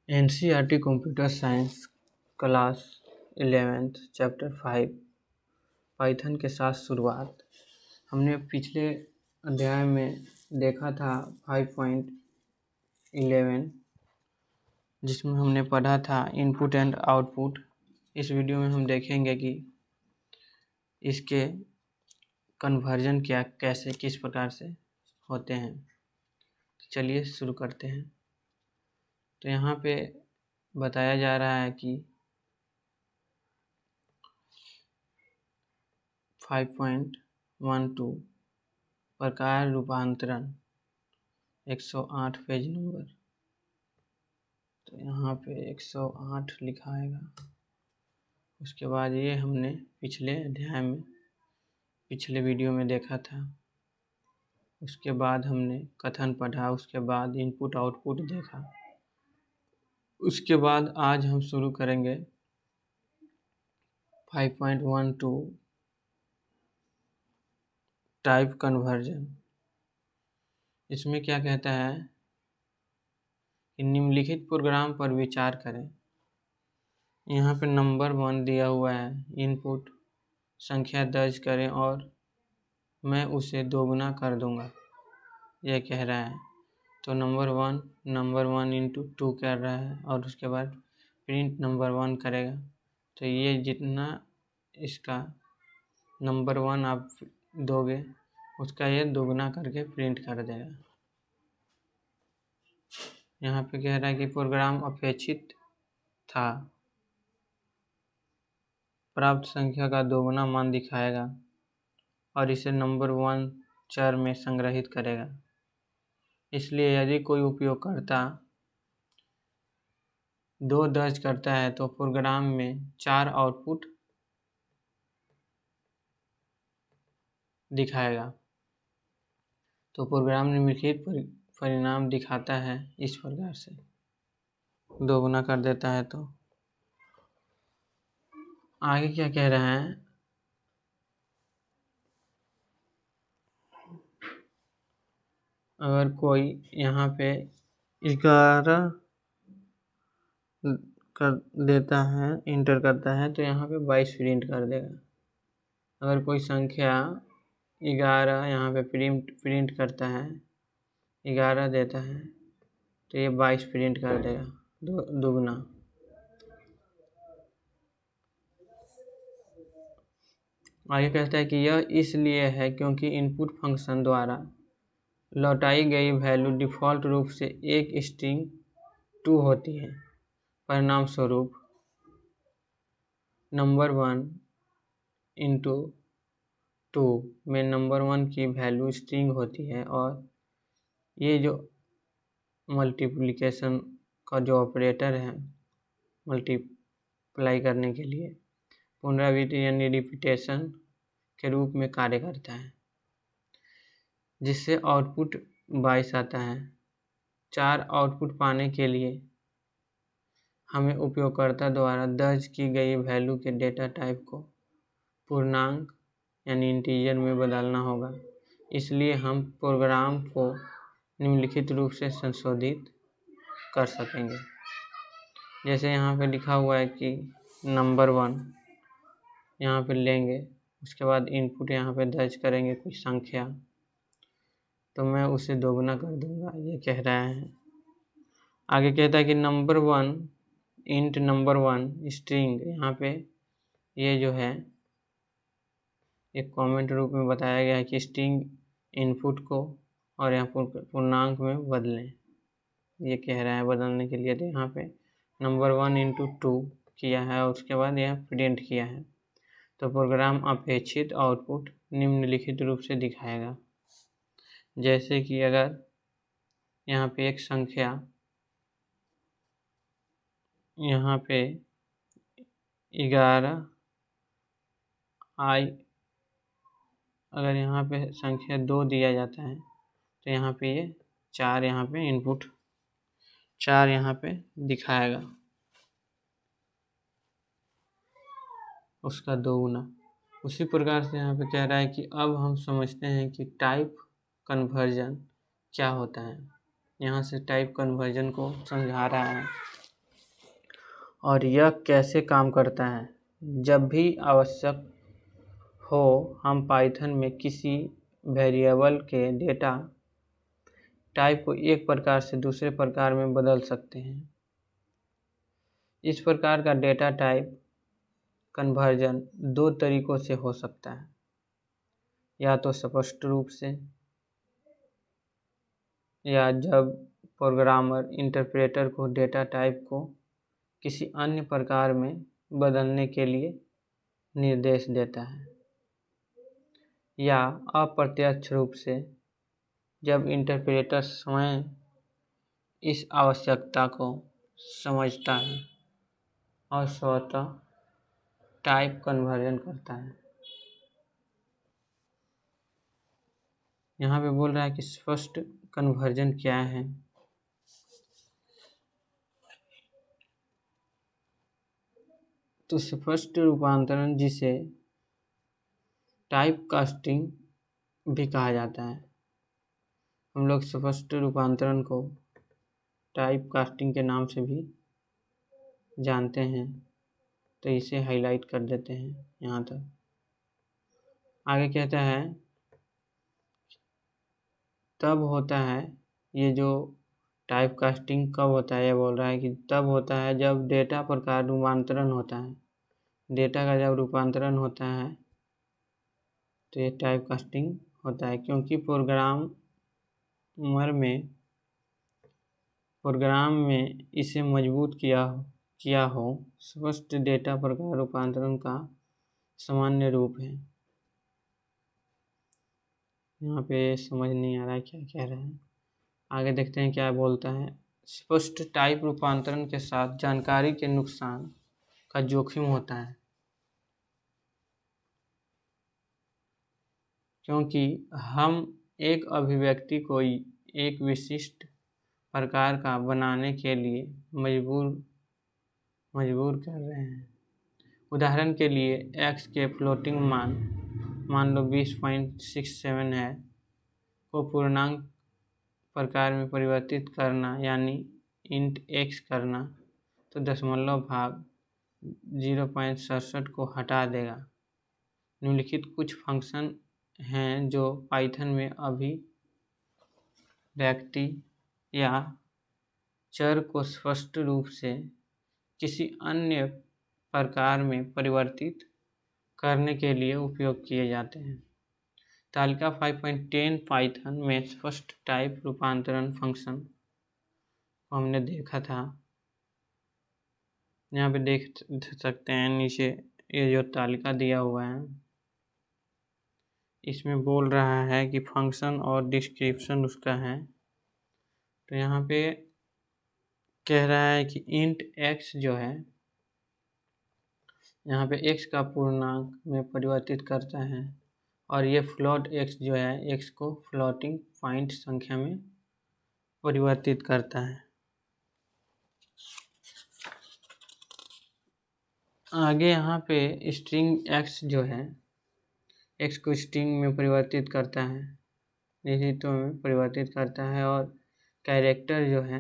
NCERT computer science class 11th chapter 5 Python के साथ शुरुआत। हमने पिछले अध्याय में देखा था 5.11 जिसमें हमने पढ़ा था इनपुट एंड आउटपुट। इस वीडियो में हम देखेंगे कि इसके कन्वर्जन कैसे किस प्रकार से होते हैं। चलिए शुरू करते हैं। तो यहाँ पे बताया जा रहा है कि 5.12 प्रकार रूपांतरण 108 पेज नंबर। तो यहाँ पे 108 लिखा आएगा। उसके बाद ये हमने पिछले अध्याय में पिछले वीडियो में देखा था। उसके बाद हमने कथन पढ़ा, उसके बाद इनपुट आउटपुट देखा। उसके बाद आज हम शुरू करेंगे 5.12 टाइप कन्वर्जन। इसमें क्या कहता है कि निम्नलिखित प्रोग्राम पर विचार करें। यहाँ पे नंबर 1 दिया हुआ है, इनपुट संख्या दर्ज करें और मैं उसे दोगुना कर दूंगा, यह कह रहा है। तो नंबर 1 इंटू 2 कर रहा है और उसके बाद प्रिंट नंबर 1 करेगा। तो ये जितना इसका नंबर 1 आप दोगे उसका ये दोगुना करके प्रिंट कर देगा। यहाँ पे कह रहा है कि प्रोग्राम अपेक्षित था, प्राप्त संख्या का दोगुना मान दिखाएगा और इसे नंबर 1 चर में संग्रहित करेगा। इसलिए यदि कोई उपयोगकर्ता 2 दर्ज करता है तो प्रोग्राम में 4 आउटपुट दिखाएगा। तो प्रोग्राम निम्नलिखित परिणाम दिखाता है इस प्रकार से, दोगुना कर देता है। तो आगे क्या कह रहे हैं, अगर कोई यहाँ पे 11 कर देता है, इंटर करता है, तो यहाँ पे 22 प्रिंट कर देगा। अगर कोई संख्या 11 यहाँ पे प्रिंट करता है, 11 देता है, तो ये 22 प्रिंट कर देगा, दोगुना। आगे कहता है कि यह इसलिए है क्योंकि इनपुट फंक्शन द्वारा लौटाई गई वैल्यू डिफ़ॉल्ट रूप से एक स्ट्रिंग 2 होती है। परिणाम स्वरूप नंबर 1 इंटू 2 में नंबर 1 की वैल्यू स्ट्रिंग होती है और ये जो मल्टीप्लिकेशन का जो ऑपरेटर है, मल्टीप्लाई करने के लिए पुनरावृत्ति यानी रिपीटेशन के रूप में कार्य करता है, जिससे आउटपुट 22 आता है। 4 आउटपुट पाने के लिए हमें उपयोगकर्ता द्वारा दर्ज की गई वैल्यू के डेटा टाइप को पूर्णांक यानी इंटीजर में बदलना होगा। इसलिए हम प्रोग्राम को निम्नलिखित रूप से संशोधित कर सकेंगे। जैसे यहाँ पे लिखा हुआ है कि नंबर 1 यहाँ पे लेंगे, उसके बाद इनपुट यहाँ पे दर्ज करेंगे कोई संख्या, तो मैं उसे दोगुना कर दूंगा, ये कह रहा है। आगे कहता है कि नंबर 1 इंट नंबर 1 स्ट्रिंग, यहाँ पे ये जो है एक कमेंट रूप में बताया गया है कि स्ट्रिंग इनपुट को और यहाँ पूर्णांक में बदलें, ये कह रहा है बदलने के लिए। तो यहाँ पे नंबर 1 इंटू 2 किया है और उसके बाद यह प्रिंट किया है। तो प्रोग्राम अपेक्षित आउटपुट निम्नलिखित रूप से दिखाएगा। जैसे कि अगर यहाँ पे एक संख्या यहाँ पे 11 अगर यहाँ पे संख्या 2 दिया जाता है तो यहाँ पे ये 4 यहाँ पे इनपुट 4 यहाँ पे दिखाएगा, उसका दोगुना। उसी प्रकार से यहाँ पे कह रहा है कि अब हम समझते हैं कि टाइप कन्वर्जन क्या होता है। यहाँ से टाइप कन्वर्जन को समझा रहा है। और यह कैसे काम करता है? जब भी आवश्यक हो हम पाइथन में किसी वेरिएबल के डेटा टाइप को एक प्रकार से दूसरे प्रकार में बदल सकते हैं। इस प्रकार का डेटा टाइप कन्वर्जन दो तरीकों से हो सकता है, या तो स्पष्ट रूप से, या जब प्रोग्रामर इंटरप्रेटर को डेटा टाइप को किसी अन्य प्रकार में बदलने के लिए निर्देश देता है, या अप्रत्यक्ष रूप से जब इंटरप्रेटर स्वयं इस आवश्यकता को समझता है और स्वतः टाइप कन्वर्जन करता है। यहाँ पे बोल रहा है कि स्पष्ट कन्वर्जन क्या है। तो स्पष्ट रूपांतरण, जिसे टाइप कास्टिंग भी कहा जाता है, हम लोग स्पष्ट रूपांतरण को टाइप कास्टिंग के नाम से भी जानते हैं, तो इसे हाईलाइट कर देते हैं यहाँ तक। आगे कहता है तब होता है, ये जो टाइप कास्टिंग कब होता है, ये बोल रहा है कि तब होता है जब डेटा प्रकार रूपांतरण होता है। डेटा का जब रूपांतरण होता है तो ये टाइप कास्टिंग होता है, क्योंकि प्रोग्राम में इसे मजबूत किया हो स्पष्ट डेटा प्रकार रूपांतरण का सामान्य रूप है। यहाँ पे समझ नहीं आ रहा है क्या कह रहे हैं। आगे देखते हैं क्या बोलता है। स्पष्ट टाइप रूपांतरण के साथ जानकारी के नुकसान का जोखिम होता है, क्योंकि हम एक अभिव्यक्ति को एक विशिष्ट प्रकार का बनाने के लिए मजबूर कर रहे हैं। उदाहरण के लिए x के फ्लोटिंग मान लो 20.67 है, को पूर्णांक प्रकार में परिवर्तित करना यानी इंट x करना, तो दशमलव भाग 0.67 को हटा देगा। निम्नलिखित कुछ फंक्शन हैं जो पाइथन में अभिव्यक्ति या चर को स्पष्ट रूप से किसी अन्य प्रकार में परिवर्तित करने के लिए उपयोग किए जाते हैं। तालिका 5.10 पाइथन में स्पष्ट टाइप रूपांतरण फंक्शन को हमने देखा था। यहाँ पे देख सकते हैं नीचे ये जो तालिका दिया हुआ है, इसमें बोल रहा है कि फंक्शन और डिस्क्रिप्शन उसका है। तो यहाँ पे कह रहा है कि इंट x जो है, यहाँ पे x का पूर्णांक में परिवर्तित करता है, और ये फ्लोट x जो है x को फ्लोटिंग पॉइंट संख्या में परिवर्तित करता है। आगे यहाँ पे स्ट्रिंग x जो है x को स्ट्रिंग में परिवर्तित करता है, निहितों में परिवर्तित करता है, और कैरेक्टर जो है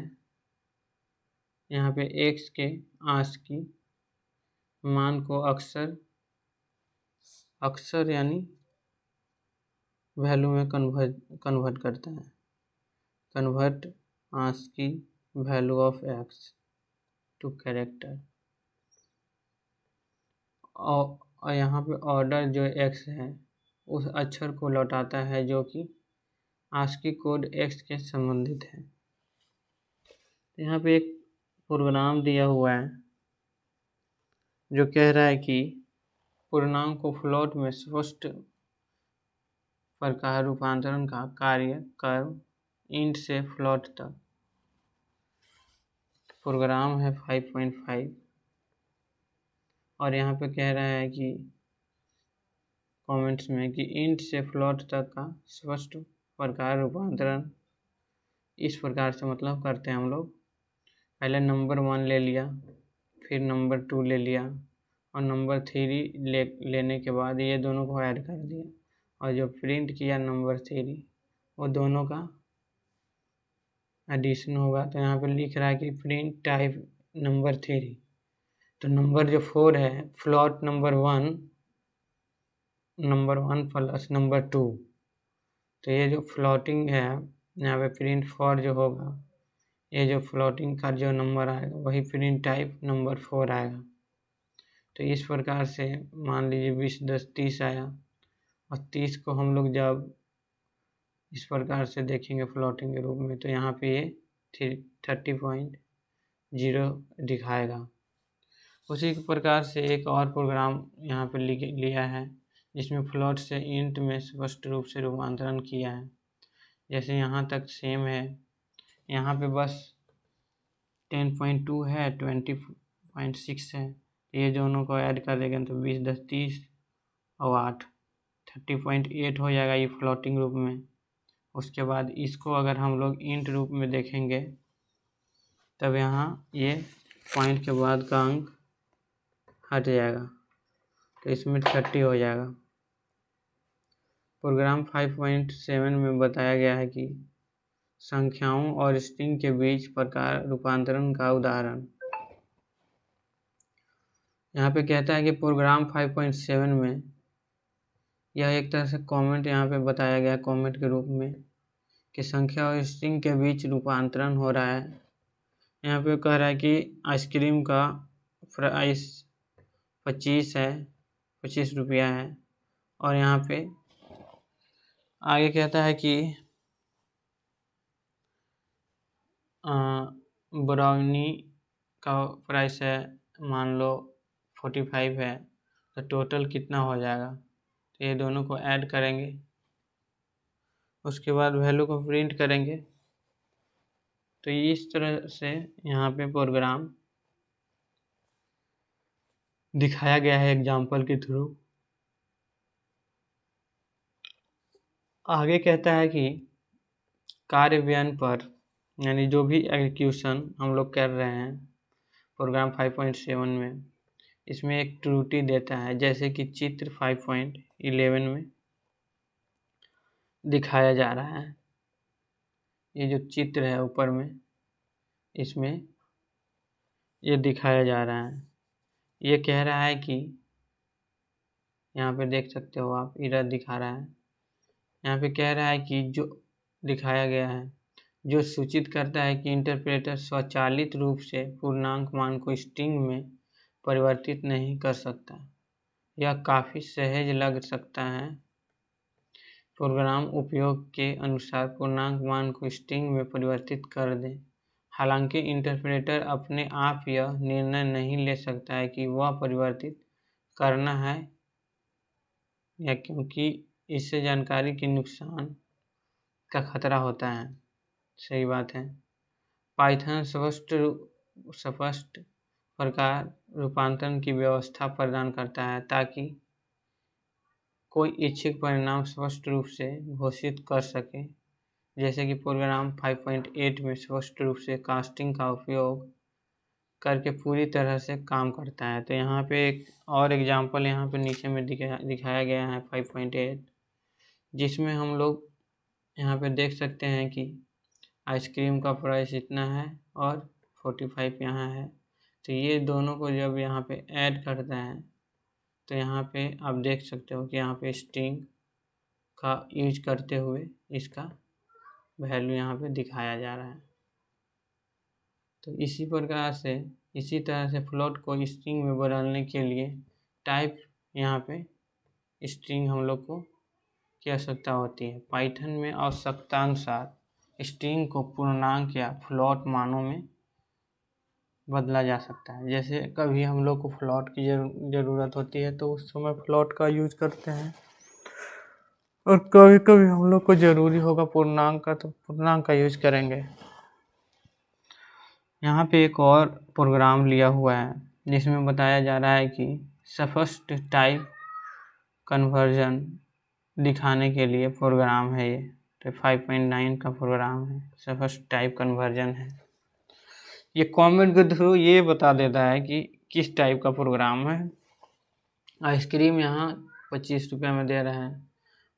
यहाँ पे x के ASCII मान को अक्षर यानी वैल्यू में कन्वर्ट करता है। Convert ASCII value of x to character. और यहाँ पे ऑर्डर जो x है उस अक्षर को लौटाता है जो कि ASCII कोड x के संबंधित है। यहाँ पे एक प्रोग्राम दिया हुआ है जो कह रहा है कि पूर्णांक को फ्लोट में स्पष्ट प्रकार रूपांतरण का कार्य कर इंट से फ्लोट तक। प्रोग्राम है 5.5 और यहाँ पे कह रहा है कि कमेंट्स में कि इंट से फ्लोट तक का स्पष्ट प्रकार रूपांतरण इस प्रकार से मतलब करते हैं हम लोग। पहले नंबर 1 ले लिया, फिर नंबर 2 ले लिया, और नंबर 3 लेने के बाद ये दोनों को ऐड कर दिया, और जो प्रिंट किया नंबर 3 वो दोनों का एडिशन होगा। तो यहाँ पे लिख रहा है कि प्रिंट टाइप नंबर 3, तो नंबर जो 4 है, फ्लोट नंबर 1 प्लस नंबर 2, तो ये जो फ्लोटिंग है यहाँ पे प्रिंट फॉर जो होगा, ये जो फ्लोटिंग का जो नंबर आएगा वही प्रिंट टाइप नंबर 4 आएगा। तो इस प्रकार से मान लीजिए 20, 10, 30 आया, और 30 को हम लोग जब इस प्रकार से देखेंगे फ्लोटिंग के रूप में, तो यहाँ पे ये 30.0 दिखाएगा। उसी प्रकार से एक और प्रोग्राम यहाँ पे लिया है, जिसमें फ्लोट से इंट में स्पष्ट रूप से रूपांतरण किया है। जैसे यहाँ तक सेम है, यहाँ पे बस 10.2 है, 20.6 है, ये दोनों को ऐड कर देंगे तो 20, 10, 30 और 8, 30.8 हो जाएगा ये फ्लोटिंग रूप में। उसके बाद इसको अगर हम लोग इंट रूप में देखेंगे, तब यहाँ ये पॉइंट के बाद का अंक हट जाएगा, तो इसमें 30 हो जाएगा। प्रोग्राम 5.7 में बताया गया है कि संख्याओं और स्ट्रिंग के बीच प्रकार रूपांतरण का उदाहरण। यहाँ पे कहता है कि प्रोग्राम 5.7 में यह एक तरह से कमेंट यहाँ पे बताया गया है, कमेंट के रूप में, कि संख्या और स्ट्रिंग के बीच रूपांतरण हो रहा है। यहाँ पे कह रहा है कि आइसक्रीम का प्राइस 25 है, 25 रुपया है, और यहाँ पे आगे कहता है कि ब्राउनी का प्राइस है मान लो 45 है, तो टोटल कितना हो जाएगा, तो ये दोनों को ऐड करेंगे, उसके बाद वैल्यू को प्रिंट करेंगे। तो इस तरह से यहाँ पे प्रोग्राम दिखाया गया है एग्जाम्पल के थ्रू। आगे कहता है कि कार्यान्वयन पर, यानी जो भी एग्जीक्यूशन हम लोग कर रहे हैं प्रोग्राम 5.7 में, इसमें एक त्रुटि देता है, जैसे कि चित्र 5.11 में दिखाया जा रहा है। ये जो चित्र है ऊपर में, इसमें ये दिखाया जा रहा है, ये कह रहा है कि यहाँ पे देख सकते हो आप, एरर दिखा रहा है। यहाँ पे कह रहा है कि जो दिखाया गया है, जो सूचित करता है कि इंटरप्रेटर स्वचालित रूप से पूर्णांक मान को स्ट्रिंग में परिवर्तित नहीं कर सकता। यह काफ़ी सहज लग सकता है। प्रोग्राम उपयोग के अनुसार पूर्णांक मान को स्ट्रिंग में परिवर्तित कर दे। हालांकि इंटरप्रेटर अपने आप यह निर्णय नहीं ले सकता है कि वह परिवर्तित करना है या, क्योंकि इससे जानकारी के नुकसान का खतरा होता है। सही बात है। पाइथन स्पष्ट प्रकार रूपांतरण की व्यवस्था प्रदान करता है, ताकि कोई इच्छित परिणाम स्पष्ट रूप से घोषित कर सके, जैसे कि प्रोग्राम 5.8 में स्पष्ट रूप से कास्टिंग का उपयोग करके पूरी तरह से काम करता है। तो यहाँ पे एक और एग्जांपल यहाँ पे नीचे में दिखाया गया है 5.8, जिसमें हम लोग यहाँ पे देख सकते हैं कि आइसक्रीम का प्राइस इतना है और 45 यहाँ है। तो ये दोनों को जब यहाँ पे ऐड करता है, तो यहाँ पे आप देख सकते हो कि यहाँ पे स्ट्रिंग का यूज करते हुए इसका वैल्यू यहाँ पे दिखाया जा रहा है। तो इसी प्रकार से, इसी तरह से फ्लोट को स्ट्रिंग में बदलने के लिए टाइप यहाँ पे स्ट्रिंग हम लोग को की आवश्यकता होती है। पाइथन में आवश्यकतानुसार स्ट्रिंग को पूर्णांक या फ्लोट मानों में बदला जा सकता है। जैसे कभी हम लोग को फ्लोट की ज़रूरत होती है, तो उस समय फ्लोट का यूज करते हैं, और कभी कभी हम लोग को ज़रूरी होगा पूर्णांक का, तो पूर्णांक का यूज करेंगे। यहाँ पे एक और प्रोग्राम लिया हुआ है, जिसमें बताया जा रहा है कि स्पष्ट टाइप कन्वर्जन दिखाने के लिए प्रोग्राम है ये। तो 5.9 का प्रोग्राम है, स्पष्ट टाइप कन्वर्जन है। ये कमेंट के थ्रू ये बता देता है कि किस टाइप का प्रोग्राम है। आइसक्रीम यहाँ 25 रुपये में दे रहे हैं,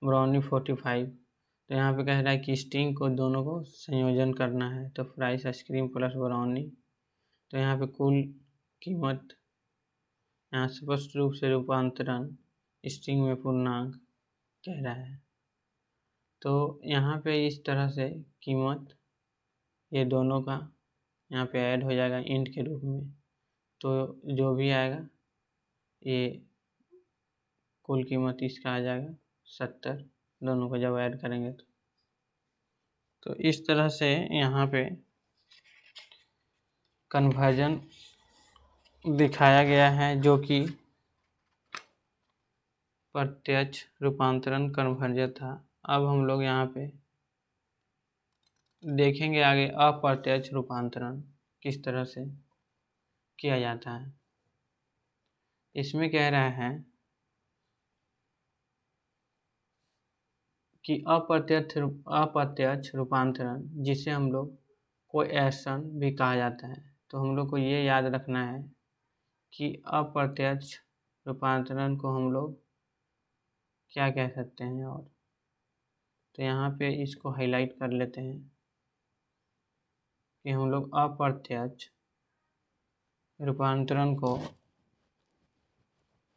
ब्राउनी 45। तो यहाँ पे कह रहा है कि स्ट्रिंग को दोनों को संयोजन करना है, तो प्राइस आइसक्रीम प्लस ब्राउनी। तो यहाँ पे कुल कीमत यहाँ स्पष्ट रूप से रूपांतरण स्ट्रिंग में पूर्णांक कह रहा है। तो यहाँ पे इस तरह से कीमत ये दोनों का यहाँ पे ऐड हो जाएगा इंट के रूप में। तो जो भी आएगा ये कुल कीमत इसका आ जाएगा 70, दोनों को जब ऐड करेंगे तो इस तरह से यहाँ पे कन्वर्जन दिखाया गया है, जो कि प्रत्यक्ष रूपांतरण कन्वर्जन था। अब हम लोग यहाँ पे देखेंगे आगे अप्रत्यक्ष रूपांतरण किस तरह से किया जाता है। इसमें कह रहा है कि अप्रत्यक्ष रूपांतरण, जिसे हम लोग कोएक्शन भी कहा जाता है। तो हम लोग को ये याद रखना है कि अप्रत्यक्ष रूपांतरण को हम लोग क्या कह सकते हैं। और तो यहाँ पे इसको हाईलाइट कर लेते हैं कि हम लोग अप्रत्यक्ष रूपांतरण को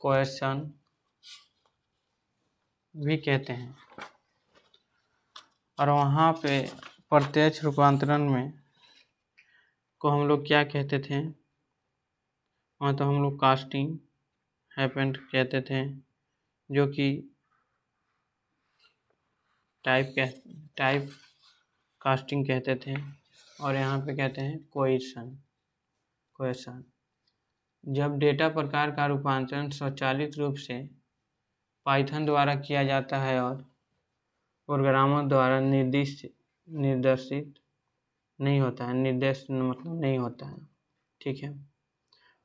कोएक्शन भी कहते हैं। और वहाँ पे प्रत्यक्ष रूपांतरण में को हम लोग क्या कहते थे, वहाँ तो हम लोग कास्टिंग हैपेंड कहते थे, जो कि टाइप कास्टिंग कहते थे। और यहाँ पे कहते हैं कोएक्शन। जब डेटा प्रकार का रूपांतरण स्वचालित रूप से पाइथन द्वारा किया जाता है और प्रोग्रामर द्वारा निर्देशित नहीं होता है, निर्देश मतलब नहीं होता है, ठीक है।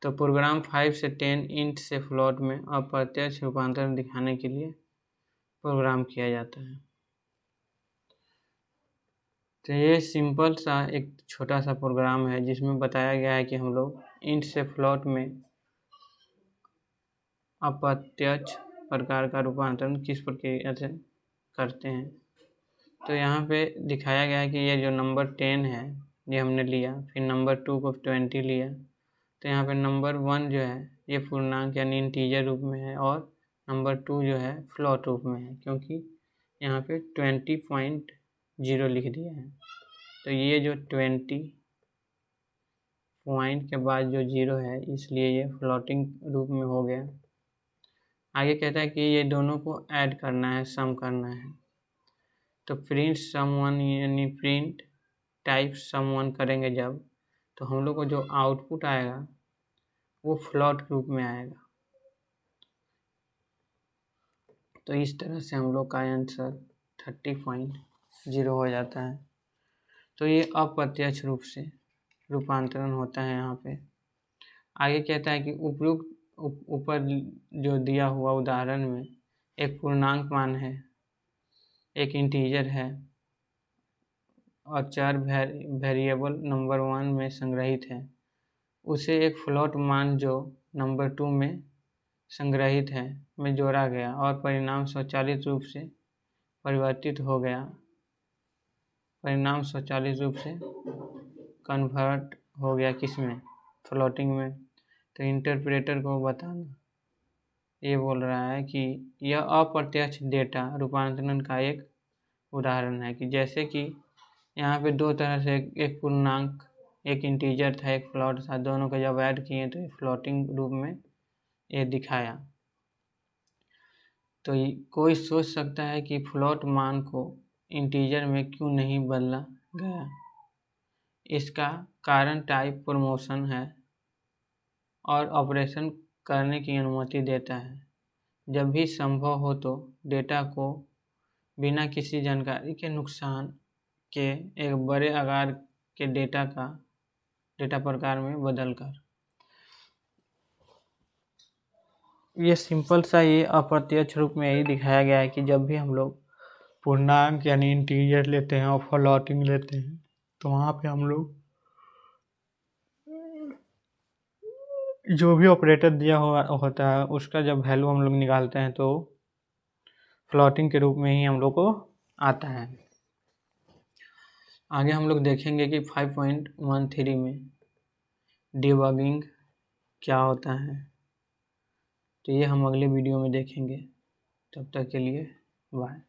तो प्रोग्राम 5 से 10 इंट से फ्लोट में अप्रत्यक्ष रूपांतरण दिखाने के लिए प्रोग्राम किया जाता है। तो ये सिंपल सा एक छोटा सा प्रोग्राम है जिसमें बताया गया है कि हम लोग इंट से फ्लोट में अप्रत्यक्ष प्रकार का रूपांतरण किस प्रक्रिया से करते हैं। तो यहाँ पे दिखाया गया है कि ये जो नंबर 10 है ये हमने लिया, फिर नंबर 2 को 20 लिया। तो यहाँ पे नंबर 1 जो है ये पूर्णांक यानी इंटीजर रूप में है और नंबर 2 जो है फ्लोट रूप में है, क्योंकि यहाँ पे 20.0 लिख दिया है। तो ये जो 20 पॉइंट के बाद जो 0 है इसलिए ये फ्लोटिंग रूप में हो गया। आगे कहता है कि ये दोनों को ऐड करना है, सम करना है। तो प्रिंट सम1 यानी प्रिंट टाइप सम1 करेंगे जब, तो हम लोग को जो आउटपुट आएगा वो फ्लोट रूप में आएगा। तो इस तरह से हम लोग का आंसर 30.0 हो जाता है। तो ये अप्रत्यक्ष रूप से रूपांतरण होता है यहाँ पे। आगे कहता है कि उपयुक्त ऊपर जो दिया हुआ उदाहरण में एक पूर्णांक मान है, एक इंटीजर है और चार वेरिएबल नंबर 1 में संग्रहित है, उसे एक फ्लोट मान जो नंबर 2 में संग्रहित है में जोड़ा गया और परिणाम स्वचालित रूप से परिवर्तित हो गया। परिणाम स्वचालित रूप से कन्वर्ट हो गया किसमें, फ्लोटिंग में। तो इंटरप्रेटर को बताना ये बोल रहा है कि यह अप्रत्यक्ष डेटा रूपांतरण का एक उदाहरण है, कि जैसे कि यहाँ पे दो तरह से एक पूर्णांक, एक इंटीजर था, एक फ्लोट था, दोनों को जब ऐड किए तो फ्लोटिंग रूप में ये दिखाया। तो कोई सोच सकता है कि फ्लोट मान को इंटीजर में क्यों नहीं बदला गया। इसका कारण टाइप प्रमोशन है और ऑपरेशन करने की अनुमति देता है। जब भी संभव हो तो डेटा को बिना किसी जानकारी के नुकसान के एक बड़े आकार के डेटा प्रकार में बदलकर। ये सिंपल सा ये अप्रत्यक्ष रूप में यही दिखाया गया है कि जब भी हम लोग पूर्णांक यानी इंटीजर लेते हैं और फ्लोटिंग लेते हैं तो वहाँ पे हम लोग जो भी ऑपरेटर दिया हुआ होता है उसका जब वैल्यू हम लोग निकालते हैं तो फ्लोटिंग के रूप में ही हम लोग को आता है। आगे हम लोग देखेंगे कि 5.13 में डिबगिंग क्या होता है। तो ये हम अगले वीडियो में देखेंगे। तब तक के लिए बाय।